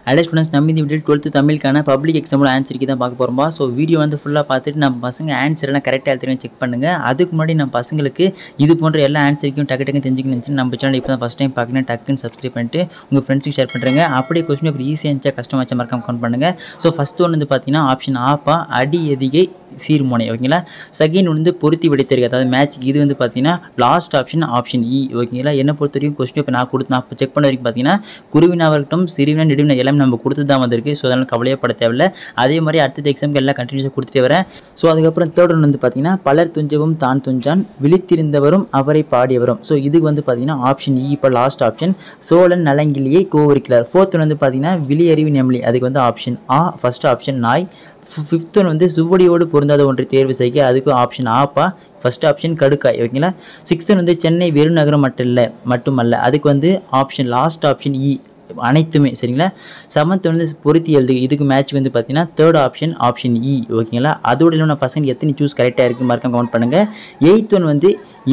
Hello students, நம்ம இந்த video 12th தமிழுக்கான public எக்ஸாமோட ஆன்சருக்கு தான் பார்க்க போகிறோம்பா. ஸோ வீடியோ வந்து ஃபுல்லாக பார்த்துட்டு நம்ம பசங்க ஆன்சர் எல்லாம் கரெக்டாக எடுத்துன்னு செக் பண்ணுங்கள். அதுக்கு முன்னாடி நம்ம பசங்களுக்கு இது போன்ற எல்லா ஆன்சருக்கும் டக்கு டக்குன்னு தெரிஞ்சுக்கணும்னு நம்ம சேனல் இப்போ தான் ஃபஸ்ட் டைம் பார்க்கணும். டக்குன்னு சப்ஸ்கிரைப் பண்ணிட்டு உங்கள் ஃப்ரெண்ட்ஸுக்கு ஷேர் பண்ணுறேங்க. அப்படியே கொஸ்டின் பேப்பர் ஈஸியாக இருந்துச்சா கஷ்டமாக வச்சா மறக்காம கவுண்ட் பண்ணுங்கள். ஸோ ஃபஸ்ட் ஒன்று வந்து பார்த்தீங்கன்னா ஆப்ஷன் ஆப்பா அடி எதிகை சீர்முனை. ஓகேங்களா. செகண்ட் வந்து பொருத்தி விடைத்தருக்கு, அதாவது மேட்ச்க்கு. இது வந்து பார்த்தீங்கன்னா லாஸ்ட் ஆப்ஷன் இ. ஓகேங்களா. என்ன பொறுத்த வரைக்கும் கொஸ்டின் பேப்பர் நான் செக் பண்ண வரைக்கும் பார்த்தீங்கன்னா குருவினாவர்கிட்டும் சிறுவினா நெடுவினா எல்லாமே நம்ம கொடுத்து தான் வந்திருக்கு. ஸோ அதனால் கவலையப்பட தேவையில்லை. அதே மாதிரி அடுத்த எக்ஸாமுக்கு எல்லாம் கண்டினியூஸாக கொடுத்துட்டே வரேன். ஸோ அதுக்கப்புறம் தேர்ட் ஒன் வந்து பார்த்தீங்கன்னா பலர் துஞ்சவும் தான் துஞ்சான் விழித்திருந்தவரும் அவரை பாடியவரும். ஸோ இது வந்து பார்த்தீங்கன்னா ஆப்ஷன் இ. இப்போ லாஸ்ட் ஆப்ஷன் சோழன் நலங்கிலியை கோவரிக்கிறார். ஃபோர்த் ஒன் வந்து பார்த்தீங்கன்னா விழியறிவு நெம்லி. அதுக்கு வந்து ஆப்ஷன் ஆ ஃபர்ஸ்ட் ஆப்ஷன் நாய். ஃபிஃப்த் ஒன் வந்து சுவடியோடு பொருந்தாத ஒன்றை தேர்வு செய்க. அதுக்கு ஆப்ஷன் ஆப்பா ஃபர்ஸ்ட் ஆப்ஷன் கடுக்காய். ஓகேங்களா. சிக்ஸ்த் வந்து சென்னை வெறும் நகரம் மட்டுமல்ல. அதுக்கு வந்து ஆப்ஷன் லாஸ்ட் ஆப்ஷன் இ அனைத்துமே. சரிங்களா. செவன்த் வந்து பொருத்தி எழுது. இதுக்கு மேட்ச் வந்து பார்த்தீங்கன்னா தேர்ட் ஆப்ஷன் இ. ஓகேங்களா. அதோட இல்லாமல் பசங்க எத்தனை சூஸ் கரெக்டாக இருக்குது மறக்காம கவுண்ட் பண்ணுங்கள். எயித் ஒன் வந்து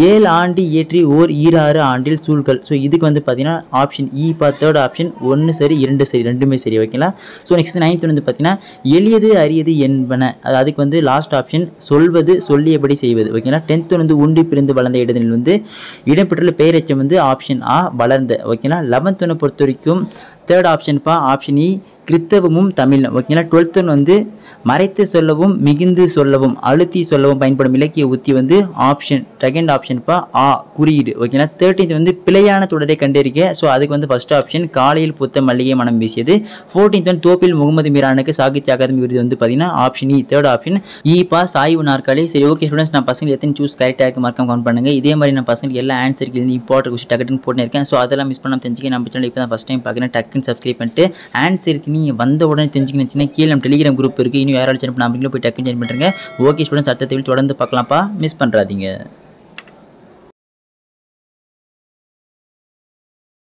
7 ஆண்டு இயற்றி ஓர் 26 ஆண்டில் சூழ்கள். ஸோ இதுக்கு வந்து பார்த்தீங்கன்னா ஆப்ஷன் இ. இப்போ தேர்ட் ஆப்ஷன் 1 சரி 2 சரி ரெண்டுமே சரி. ஓகேங்களா. ஸோ நெக்ஸ்ட் நைன்த் வந்து பார்த்தீங்கன்னா எளியது அரியது என்பன. அதுக்கு வந்து லாஸ்ட் ஆப்ஷன் சொல்வது சொல்லியபடி செய்வது. ஓகேங்களா. 10th வந்து உண்டி பிரிந்து வளர்ந்த இடத்தில் வந்து இடம்பெற்றுள்ள பெயரெச்சம் வந்து ஆப்ஷன் ஆ வளர்ந்த. ஓகேங்களா. 11th ஒன்று பொறுத்த வரைக்கும் தேர்ட் ஆப்ஷன்ப்பா ஆப்ஷன் இ கிறித்தவமும் தமிழ். ஓகேங்களா. 12th வந்து மறைத்து சொல்லவும் மிகுந்து சொல்லவும் அழுத்தி சொல்லவும் பயன்படும் இலக்கிய உத்தி வந்து செகண்ட் ஆப்ஷன்ப்பா ஆ குறியீடு. ஓகேங்களா. 13th வந்து பிழையான தொடரை கண்டறிக. ஸோ அதுக்கு வந்து ஃபர்ஸ்ட் ஆப்ஷன் காலையில் பூத்த மல்லிகை மனம் வீசியது. 14th வந்து தோப்பில் முகமது மீரானுக்கு சாகித்ய அகாதமி விருது வந்து பார்த்தீங்கன்னா ஆப்ஷன் இ தேர்ட் ஆப்ஷன் இ சாய்வு நாற்காலி. சரி ஓகே ஸ்டூடெண்ட்ஸ், நான் பசங்க எத்தனை சூஸ் கரெக்டாக இருக்கு மறக்காம கவுண்ட் பண்ணுங்க. இதே மாதிரி நான் பசங்க எல்லா ஆன்சருக்கு இருந்து இம்பார்ட்டன்ட் கொஸ்டின் டக்குன்னு போட்டு இருக்கேன். ஸோ அதெல்லாம் மிஸ் பண்ணாமல் தெரிஞ்சுக்க நம்ம சேனல் இப்போ தான் ஃபஸ்ட் டைம் பார்க்குறேன். டக்குன்னு சப்ஸ்கிரைப் பண்ணிட்டு ஆன்சருக்கு நீங்கள் வந்த உடனே தெரிஞ்சுக்கணுச்சுன்னா கீழே நம்ம டெலிகிராம் குரூப் இருக்குது. இன்னும் யாராவது சேனல் போய் டக்குன்னு ஜாயின் பண்ணுறேங்க. ஓகே ஸ்டூடெண்ட்ஸ், அடுத்த தொடர்ந்து பார்க்கலாம்ப்பா. மிஸ் பண்ணுறாதீங்க.